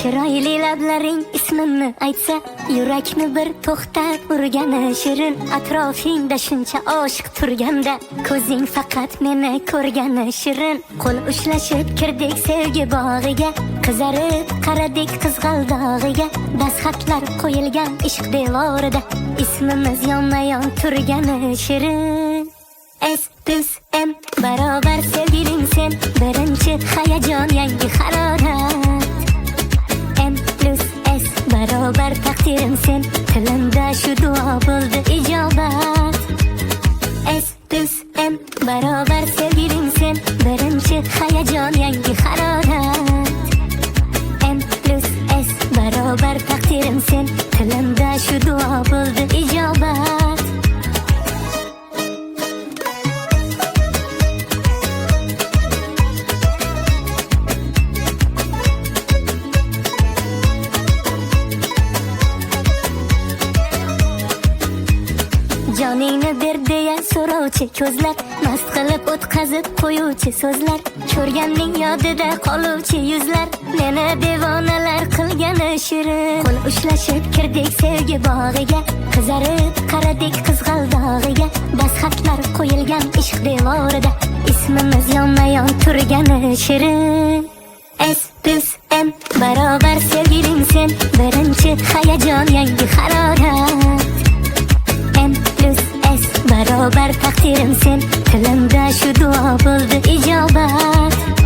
Chiroyli lablaring ismimni aytsa, yurakni bir to'xtab urgani shirin. Atrofingda shuncha oshiq turganda, ko'zing faqat meni ko'rgani shirin. Qo'l ushlashib kirdik sevgi bog'iga, qizarib qaradik qizg'aldog'iga. Dastxatlar qo'yilgan ishq devorida, ismimiz yonma-yon turgani shirin. S plus M barobar sevgiling sen, birinchi hayajon yangi harorat. M plus S barobar taqdirim sen, tilimda shu duo bo'ldi ijobat. S plus M barobar sevgiling sen, birinchi hayajon yangi harorat. M plus S barobar taqdirim sen, tilimda shu duo bo'ldi ijobat. Joningni ber deya so'rovchi ko'zlar, mast qilib o'tkazib qo'yuvchi so'zlar, ko'rganning yodida qoluvchi yuzlar, meni devonalar qilgani shirin. Qo'l ushlashib kirdik sevgi bog'iga, qizarib qaradik qizg'aldog'iga. Dastxatlar qo'yilgan ishq devorida, ismimiz yonma-yon turgani shirin. S plus M barobar sevgiling sen, birinchi hayajon yangi harorat. M plus S barobar taqdirim sen, tilimda shu duo bo'ldi ijobat.